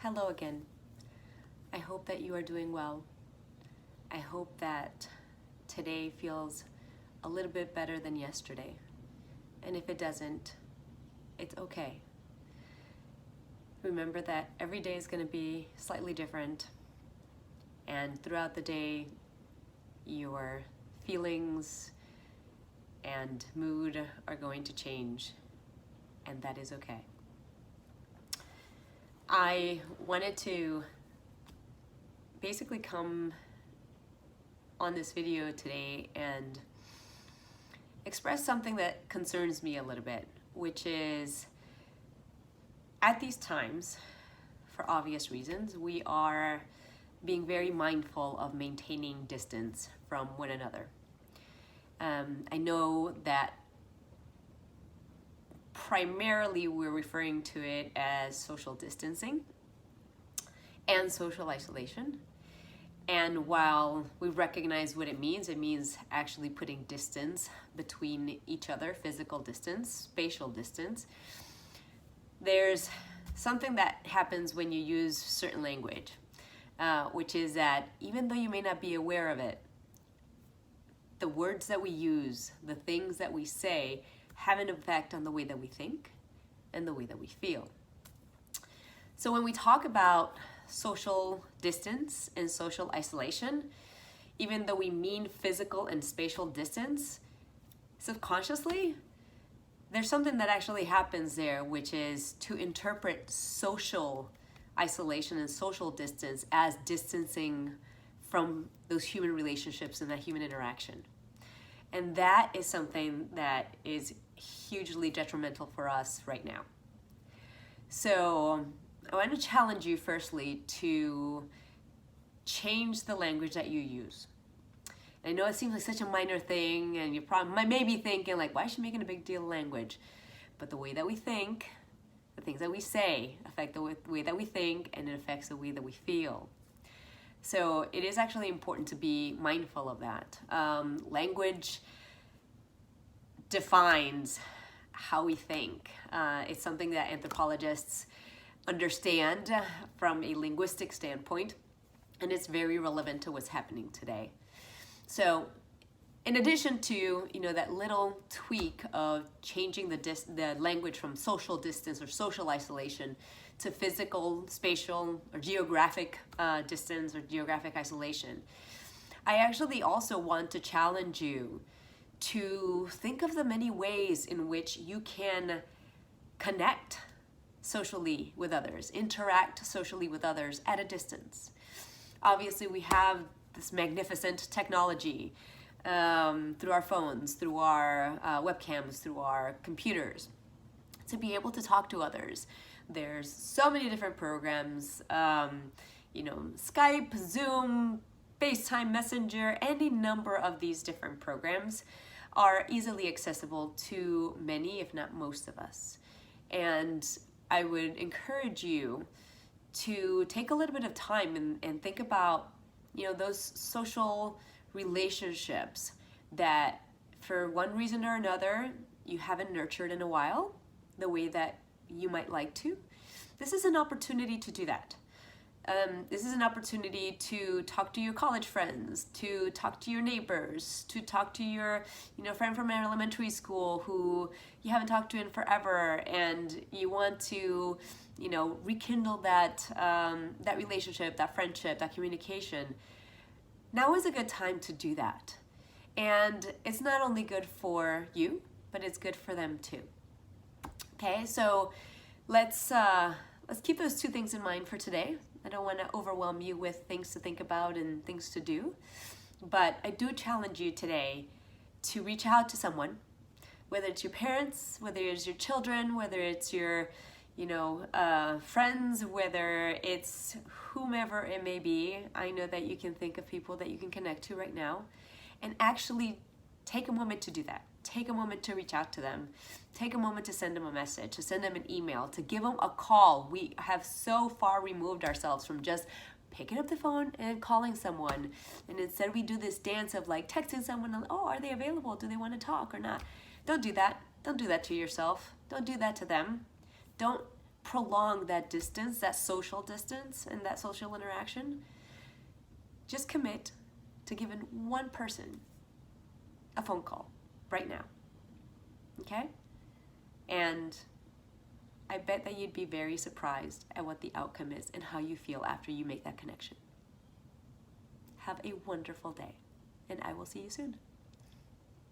Hello again. I hope that you are doing well. I hope that today feels a little bit better than yesterday. And if it doesn't, it's okay. Remember that every day is going to be slightly different, and throughout the day, your feelings and mood are going to change, and that is okay. I wanted to basically come on this video today and express something that concerns me a little bit, which is at these times, for obvious reasons, we are being very mindful of maintaining distance from one another. I know that primarily we're referring to it as social distancing and social isolation. And while we recognize what it means actually putting distance between each other, physical distance, spatial distance. There's something that happens when you use certain language, which is that even though you may not be aware of it, the words that we use, the things that we say, have an effect on the way that we think and the way that we feel. So when we talk about social distance and social isolation, even though we mean physical and spatial distance, subconsciously, there's something that actually happens there, which is to interpret social isolation and social distance as distancing from those human relationships and that human interaction. And that is something that is hugely detrimental for us right now. So I want to challenge you firstly to change the language that you use. I know it seems like such a minor thing, and you probably may be thinking like, why is she making a big deal of language? But the way that we think, the things that we say affect the way that we think, and it affects the way that we feel. So it is actually important to be mindful of that. Language defines how we think. It's something that anthropologists understand from a linguistic standpoint, and it's very relevant to what's happening today. So in addition to that little tweak of changing the language from social distance or social isolation to physical, spatial, or geographic distance or geographic isolation, I actually also want to challenge you to think of the many ways in which you can connect socially with others, interact socially with others at a distance. Obviously, we have this magnificent technology through our phones, through our webcams, through our computers, to be able to talk to others. There's so many different programs, Skype, Zoom, FaceTime, Messenger, any number of these different programs are easily accessible to many, if not most of us. And I would encourage you to take a little bit of time and think about, those social relationships that for one reason or another you haven't nurtured in a while the way that you might like to. This is an opportunity to do that. This is an opportunity to talk to your college friends, to talk to your neighbors, to talk to your friend from elementary school who you haven't talked to in forever, and you want to rekindle that relationship, that friendship, that communication. Now is a good time to do that. And it's not only good for you, but it's good for them too. Okay, so let's keep those two things in mind for today. I don't want to overwhelm you with things to think about and things to do, but I do challenge you today to reach out to someone, whether it's your parents, whether it's your children, whether it's your friends, whether it's whomever it may be. I know that you can think of people that you can connect to right now, and actually take a moment to do that. Take a moment to reach out to them. Take a moment to send them a message, to send them an email, to give them a call. We have so far removed ourselves from just picking up the phone and calling someone. And instead we do this dance of like texting someone, oh, are they available? Do they want to talk or not? Don't do that. Don't do that to yourself. Don't do that to them. Don't prolong that distance, that social distance, and that social interaction, just commit to giving one person a phone call right now. Okay? And I bet that you'd be very surprised at what the outcome is and how you feel after you make that connection. Have a wonderful day, and I will see you soon.